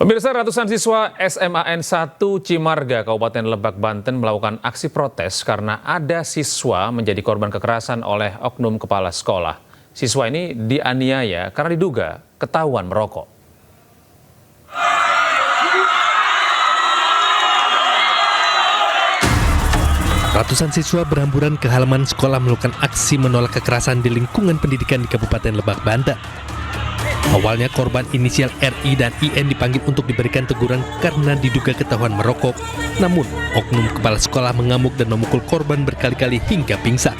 Pemirsa, ratusan siswa SMAN 1 Cimarga, Kabupaten Lebak, Banten melakukan aksi protes karena ada siswa menjadi korban kekerasan oleh oknum kepala sekolah. Siswa ini dianiaya karena diduga ketahuan merokok. Ratusan siswa berhamburan ke halaman sekolah melakukan aksi menolak kekerasan di lingkungan pendidikan di Kabupaten Lebak, Banten. Awalnya korban inisial RI dan IN dipanggil untuk diberikan teguran karena diduga ketahuan merokok. Namun, oknum kepala sekolah mengamuk dan memukul korban berkali-kali hingga pingsan.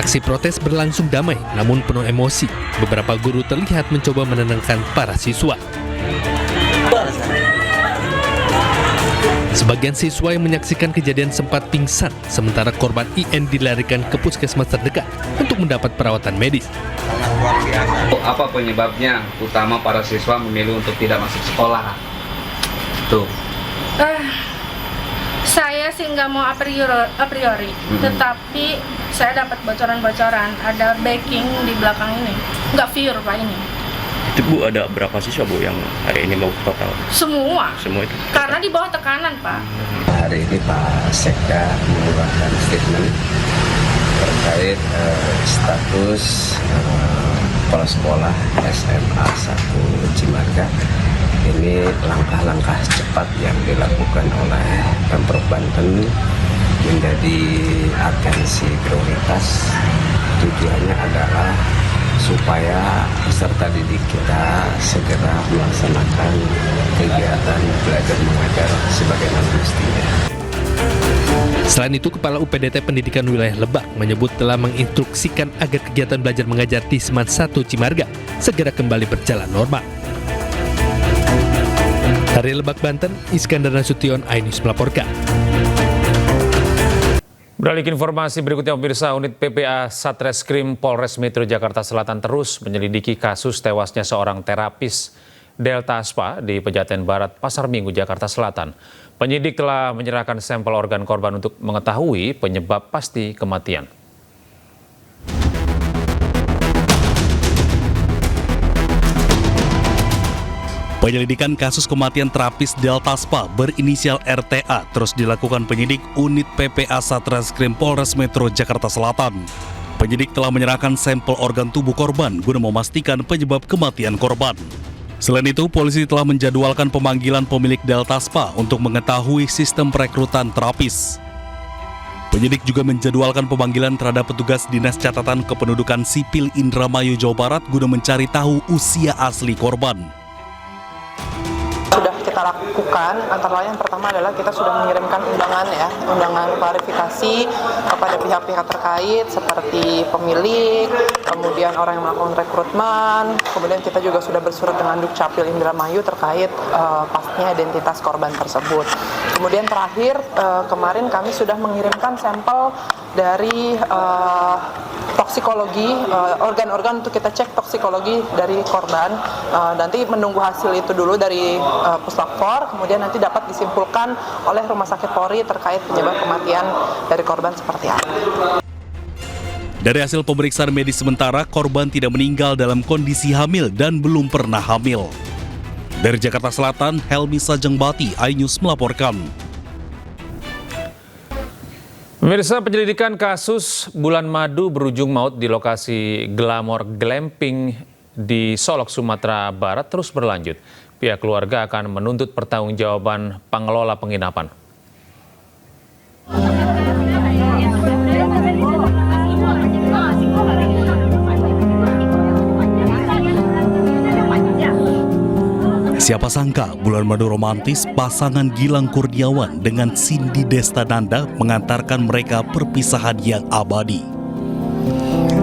Aksi protes berlangsung damai namun penuh emosi. Beberapa guru terlihat mencoba menenangkan para siswa. Sebagian siswa yang menyaksikan kejadian sempat pingsan, sementara korban IN dilarikan ke puskesmas terdekat untuk mendapat perawatan medis. Apa penyebabnya utama para siswa memilih untuk tidak masuk sekolah? Tuh. Saya sih nggak mau a priori, tetapi saya dapat bocoran-bocoran, ada backing di belakang ini, nggak pure Pak ini. Itu Bu, ada berapa siswa Bu yang hari ini mau total? Semua itu? Karena di bawah tekanan Pak. Hari ini Pak Sekda mengeluarkan statement terkait status kepala sekolah SMA 1 Cimarga. Ini langkah-langkah cepat yang dilakukan oleh Pemprov Banten menjadi atensi prioritas. Tujuannya adalah supaya peserta didik kita segera melaksanakan kegiatan belajar mengajar sebagaimana mestinya. Selain itu, Kepala UPDT Pendidikan Wilayah Lebak menyebut telah menginstruksikan agar kegiatan belajar mengajar di SMAN 1 Cimarga segera kembali berjalan normal. Dari Lebak, Banten, Iskandar Nasution, iNews melaporkan. Beralih ke informasi berikutnya, pemirsa, unit PPA Satreskrim Polres Metro Jakarta Selatan terus menyelidiki kasus tewasnya seorang terapis Delta Spa di Pejaten Barat, Pasar Minggu, Jakarta Selatan. Penyidik telah menyerahkan sampel organ korban untuk mengetahui penyebab pasti kematian. Penyelidikan kasus kematian terapis Delta Spa berinisial RTA terus dilakukan penyidik unit PPA Satreskrim Polres Metro Jakarta Selatan. Penyidik telah menyerahkan sampel organ tubuh korban guna memastikan penyebab kematian korban. Selain itu, polisi telah menjadwalkan pemanggilan pemilik Delta Spa untuk mengetahui sistem perekrutan terapis. Penyidik juga menjadwalkan pemanggilan terhadap petugas Dinas Catatan Kependudukan Sipil Indramayu, Jawa Barat guna mencari tahu usia asli korban. Sudah kita lakukan, antara lain yang pertama adalah kita sudah mengirimkan undangan klarifikasi kepada pihak-pihak terkait seperti pemilik, kemudian orang yang melakukan rekrutmen, kemudian kita juga sudah bersurat dengan Dukcapil Indramayu terkait pastinya identitas korban tersebut. Kemudian terakhir, kemarin kami sudah mengirimkan sampel dari toksikologi, organ-organ untuk kita cek toksikologi dari korban. Nanti menunggu hasil itu dulu dari Puslapfor, kemudian nanti dapat disimpulkan oleh Rumah Sakit Polri terkait penyebab kematian dari korban seperti apa. Dari hasil pemeriksaan medis sementara, korban tidak meninggal dalam kondisi hamil dan belum pernah hamil. Dari Jakarta Selatan, Helmi Sajengbati, iNews melaporkan. Pemirsa, penyelidikan kasus bulan madu berujung maut di lokasi Glamor Glamping di Solok, Sumatera Barat terus berlanjut. Pihak keluarga akan menuntut pertanggungjawaban pengelola penginapan. Siapa sangka bulan madu romantis pasangan Gilang Kurniawan dengan Cindy Destananda mengantarkan mereka perpisahan yang abadi.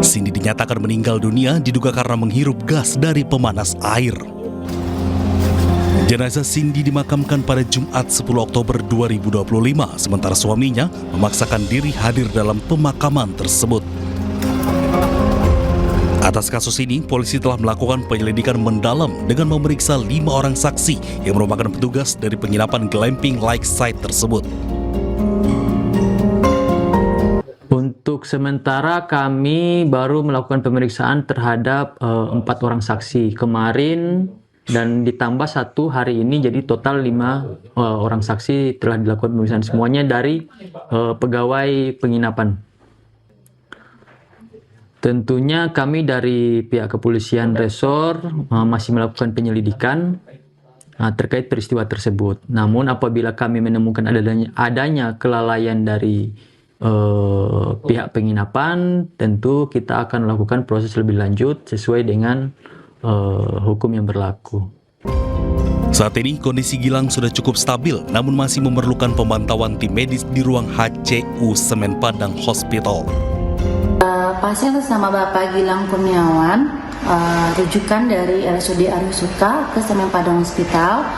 Cindy dinyatakan meninggal dunia diduga karena menghirup gas dari pemanas air. Jenazah Cindy dimakamkan pada Jumat 10 Oktober 2025, sementara suaminya memaksakan diri hadir dalam pemakaman tersebut. Atas kasus ini, polisi telah melakukan penyelidikan mendalam dengan memeriksa 5 orang saksi yang merupakan petugas dari penginapan glamping lakeside tersebut. Untuk sementara kami baru melakukan pemeriksaan terhadap 4 orang saksi kemarin dan ditambah 1 hari ini, jadi total 5 orang saksi telah dilakukan pemeriksaan, semuanya dari pegawai penginapan. Tentunya kami dari pihak kepolisian resor masih melakukan penyelidikan terkait peristiwa tersebut. Namun apabila kami menemukan adanya kelalaian dari pihak penginapan, tentu kita akan melakukan proses lebih lanjut sesuai dengan hukum yang berlaku. Saat ini kondisi Gilang sudah cukup stabil, namun masih memerlukan pemantauan tim medis di ruang HCU Semen Padang Hospital. Pasien bersama Bapak Gilang Kurniawan, rujukan dari RSUD Aryosuka ke Semen Padang Hospital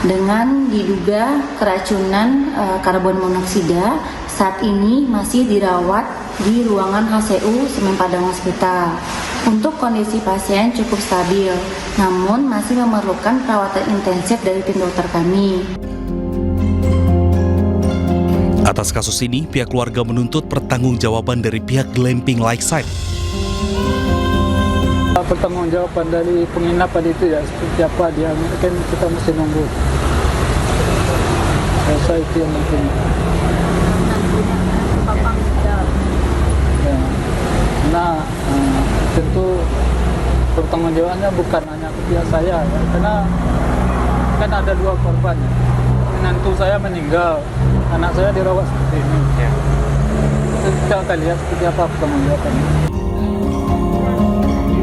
dengan diduga keracunan karbon monoksida. Saat ini masih dirawat di ruangan HCU Semen Padang Hospital. Untuk kondisi pasien cukup stabil, namun masih memerlukan perawatan intensif dari tim dokter kami. Atas kasus ini, pihak keluarga menuntut pertanggungjawaban dari pihak Glamping Lakeside. Pertanggungjawaban dari penginapan itu ya seperti apa dia, kan kita mesti nunggu. Saya itu yang mungkin. Ya. Nah, tentu pertanggungjawabannya bukan hanya ke pihak saya, ya, karena kan ada 2 korban. Menantu saya meninggal, anak saya dirawat seperti ini. Ya. Kita akan lihat seperti apa pertanggungjawabannya.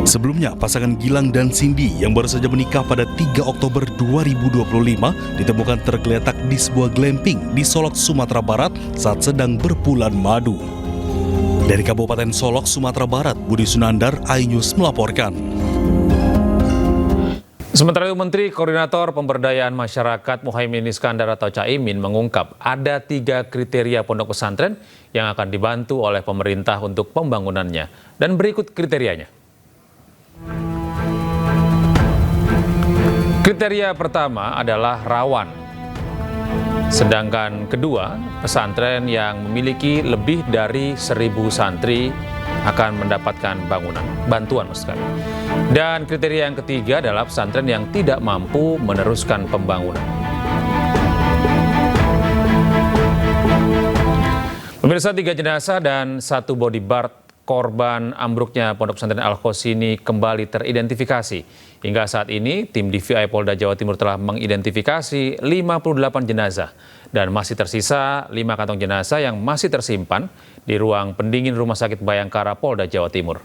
Sebelumnya, pasangan Gilang dan Cindy yang baru saja menikah pada 3 Oktober 2025 ditemukan tergeletak di sebuah glamping di Solok, Sumatera Barat saat sedang berbulan madu. Dari Kabupaten Solok, Sumatera Barat, Budi Sunandar, iNews melaporkan. Sementara itu, Menteri Koordinator Pemberdayaan Masyarakat Muhaimin Iskandar atau Caimin mengungkap ada 3 kriteria pondok pesantren yang akan dibantu oleh pemerintah untuk pembangunannya. Dan berikut kriterianya. Kriteria pertama adalah rawan. Sedangkan kedua, pesantren yang memiliki lebih dari 1.000 santri akan mendapatkan bantuan maksud kami. Dan kriteria yang ketiga adalah pesantren yang tidak mampu meneruskan pembangunan. Pemirsa, 3 jenazah dan 1 bodyguard korban ambruknya Pondok Pesantren Al-Khosini kembali teridentifikasi. Hingga saat ini, tim DVI Polda Jawa Timur telah mengidentifikasi 58 jenazah dan masih tersisa 5 kantong jenazah yang masih tersimpan di ruang pendingin Rumah Sakit Bayangkara Polda Jawa Timur.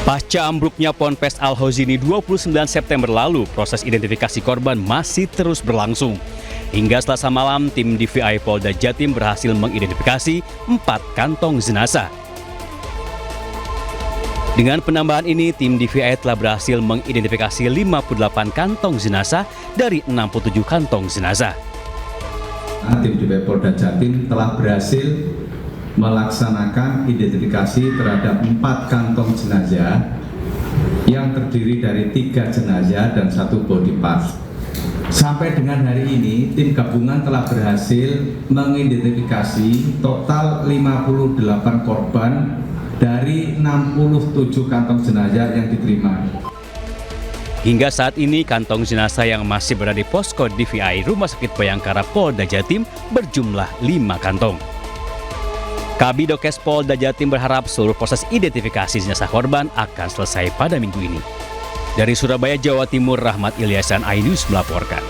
Pasca ambruknya Ponpes Al-Khosini 29 September lalu, proses identifikasi korban masih terus berlangsung. Hingga Selasa malam, tim DVI Polda Jatim berhasil mengidentifikasi 4 kantong jenazah. Dengan penambahan ini, tim DVI telah berhasil mengidentifikasi 58 kantong jenazah dari 67 kantong jenazah. Tim DVI Polda Jatim telah berhasil melaksanakan identifikasi terhadap 4 kantong jenazah yang terdiri dari 3 jenazah dan 1 body part. Sampai dengan hari ini, tim gabungan telah berhasil mengidentifikasi total 58 korban dari 67 kantong jenazah yang diterima. Hingga saat ini, kantong jenazah yang masih berada di posko DVI Rumah Sakit Bayangkara Polda Jatim berjumlah 5 kantong. Kabidokes Polda Jatim berharap seluruh proses identifikasi jenazah korban akan selesai pada minggu ini. Dari Surabaya, Jawa Timur, Rahmat Ilyasan, iNews melaporkan.